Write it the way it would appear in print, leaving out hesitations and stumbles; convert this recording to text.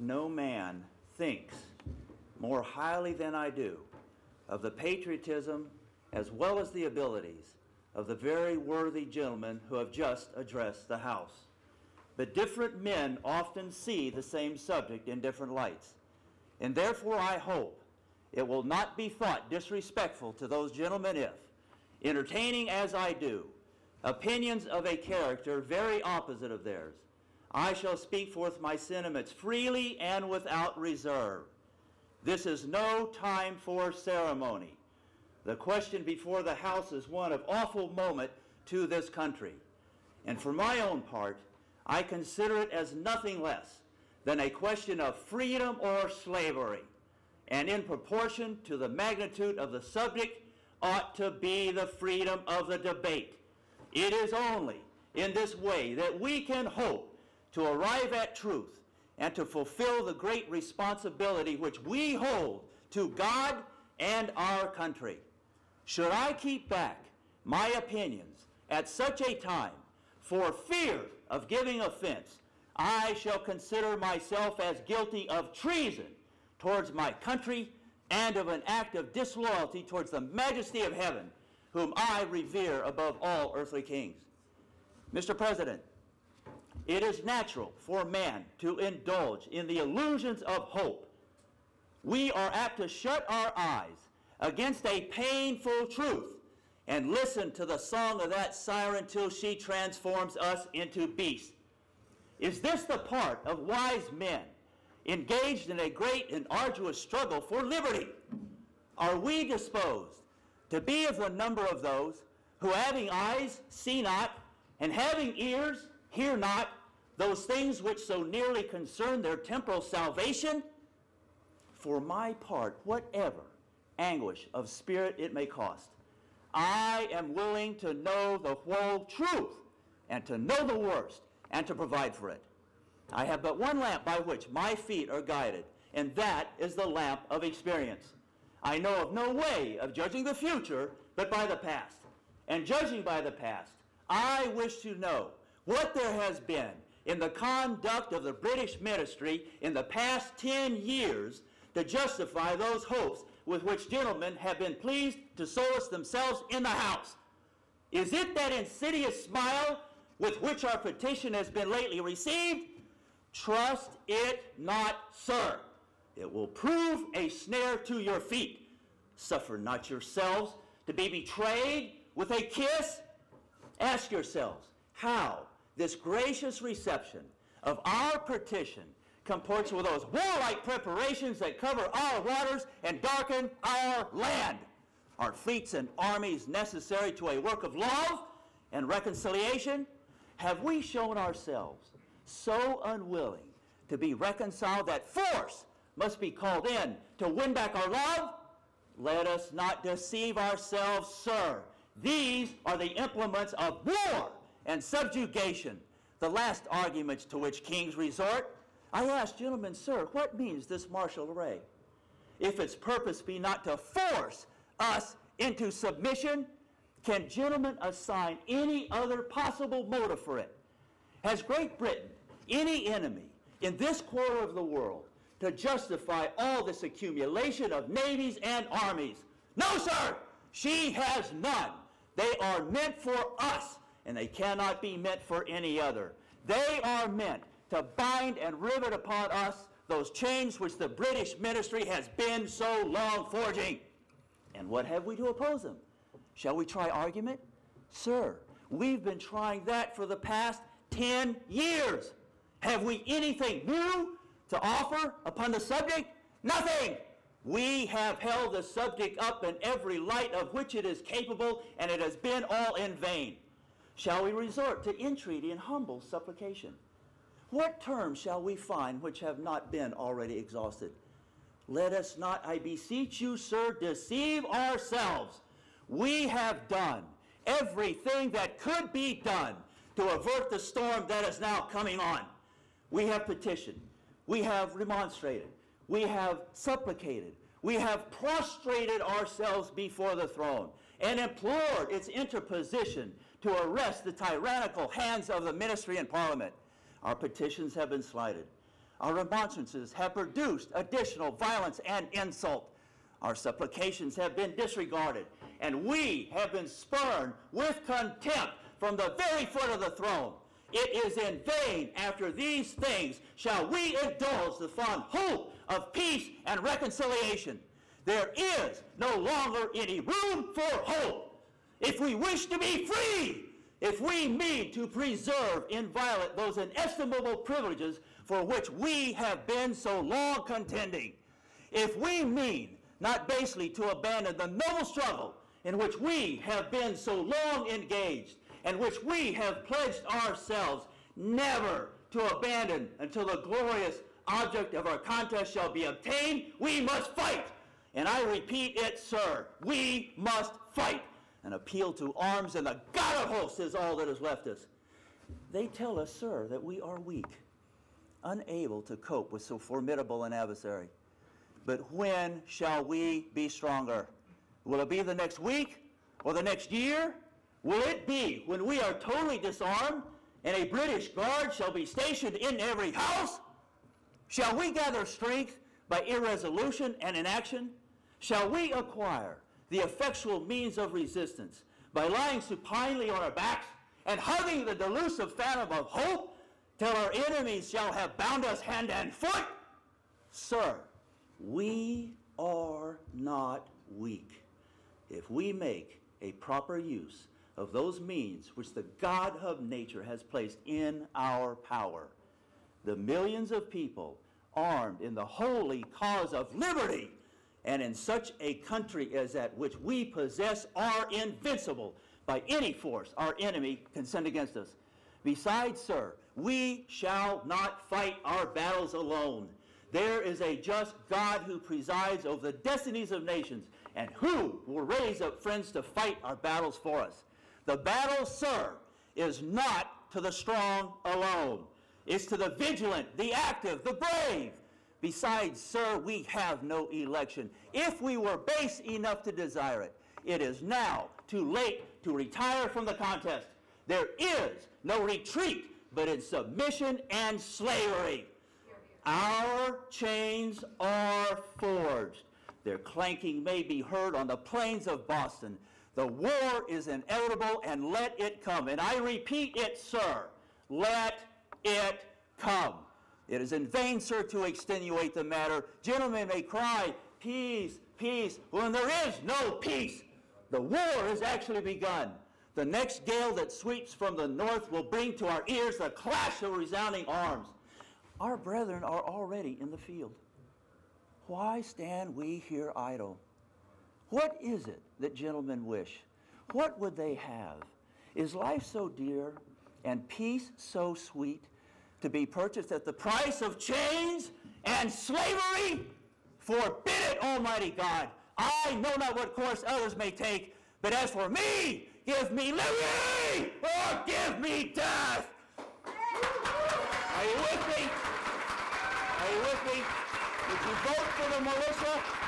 No man thinks more highly than I do of the patriotism as well as the abilities of the very worthy gentlemen who have just addressed the House. But different men often see the same subject in different lights, and therefore I hope it will not be thought disrespectful to those gentlemen if, entertaining as I do opinions of a character very opposite of theirs, I shall speak forth my sentiments freely and without reserve. This is no time for ceremony. The question before the House is one of awful moment to this country. And for my own part, I consider it as nothing less than a question of freedom or slavery, and in proportion to the magnitude of the subject ought to be the freedom of the debate. It is only in this way that we can hope to arrive at truth and to fulfill the great responsibility which we hold to God and our country. Should I keep back my opinions at such a time for fear of giving offense, I shall consider myself as guilty of treason towards my country and of an act of disloyalty towards the majesty of heaven, whom I revere above all earthly kings. Mr. President, it is natural for man to indulge in the illusions of hope. We are apt to shut our eyes against a painful truth and listen to the song of that siren till she transforms us into beasts. Is this the part of wise men engaged in a great and arduous struggle for liberty? Are we disposed to be of the number of those who, having eyes, see not, and having ears, hear not, those things which so nearly concern their temporal salvation? For my part, whatever anguish of spirit it may cost, I am willing to know the whole truth, and to know the worst, and to provide for it. I have but one lamp by which my feet are guided, and that is the lamp of experience. I know of no way of judging the future but by the past. And judging by the past, I wish to know what there has been in the conduct of the British ministry in the past 10 years to justify those hopes with which gentlemen have been pleased to solace themselves in the House. Is it that insidious smile with which our petition has been lately received? Trust it not, sir. It will prove a snare to your feet. Suffer not yourselves to be betrayed with a kiss. Ask yourselves how this gracious reception of our petition comports with those warlike preparations that cover our waters and darken our land. Are fleets and armies necessary to a work of love and reconciliation? Have we shown ourselves so unwilling to be reconciled that force must be called in to win back our love? Let us not deceive ourselves, sir. These are the implements of war and subjugation, the last arguments to which kings resort. I ask, gentlemen, sir, what means this martial array? If its purpose be not to force us into submission, can gentlemen assign any other possible motive for it? Has Great Britain any enemy in this quarter of the world to justify all this accumulation of navies and armies? No, sir! She has none. They are meant for us, and they cannot be meant for any other. They are meant to bind and rivet upon us those chains which the British ministry has been so long forging. And what have we to oppose them? Shall we try argument? Sir, we've been trying that for the past 10 years. Have we anything new to offer upon the subject? Nothing! We have held the subject up in every light of which it is capable, and it has been all in vain. Shall we resort to entreaty and humble supplication? What terms shall we find which have not been already exhausted? Let us not, I beseech you, sir, deceive ourselves. We have done everything that could be done to avert the storm that is now coming on. We have petitioned. We have remonstrated. We have supplicated. We have prostrated ourselves before the throne and implored its interposition to arrest the tyrannical hands of the ministry and parliament. Our petitions have been slighted. Our remonstrances have produced additional violence and insult. Our supplications have been disregarded, and we have been spurned with contempt from the very foot of the throne. It is in vain after these things shall we indulge the fond hope of peace and reconciliation. There is no longer any room for hope. If we wish to be free, if we mean to preserve inviolate those inestimable privileges for which we have been so long contending, if we mean not basely to abandon the noble struggle in which we have been so long engaged, and which we have pledged ourselves never to abandon until the glorious object of our contest shall be obtained, we must fight. And I repeat it, sir, we must fight. An appeal to arms and the God of hosts is all that is left us. They tell us, sir, that we are weak, unable to cope with so formidable an adversary. But when shall we be stronger? Will it be the next week or the next year? Will it be when we are totally disarmed and a British guard shall be stationed in every house? Shall we gather strength by irresolution and inaction? Shall we acquire the effectual means of resistance by lying supinely on our backs and hugging the delusive phantom of hope till our enemies shall have bound us hand and foot? Sir, we are not weak if we make a proper use of those means which the God of nature has placed in our power. The millions of people armed in the holy cause of liberty and in such a country as that which we possess are invincible by any force our enemy can send against us. Besides, sir, we shall not fight our battles alone. There is a just God who presides over the destinies of nations and who will raise up friends to fight our battles for us. The battle, sir, is not to the strong alone. It's to the vigilant, the active, the brave. Besides, sir, we have no election. If we were base enough to desire it, it is now too late to retire from the contest. There is no retreat but in submission and slavery. Our chains are forged. Their clanking may be heard on the plains of Boston. The war is inevitable, and let it come. And I repeat it, sir, let it come. It is in vain, sir, to extenuate the matter. Gentlemen may cry, peace, peace, when there is no peace. The war has actually begun. The next gale that sweeps from the north will bring to our ears the clash of resounding arms. Our brethren are already in the field. Why stand we here idle? What is it that gentlemen wish? What would they have? Is life so dear and peace so sweet to be purchased at the price of chains and slavery? Forbid it, Almighty God. I know not what course others may take, but as for me, give me liberty or give me death. Are you with me? Are you with me? Would you vote for the militia?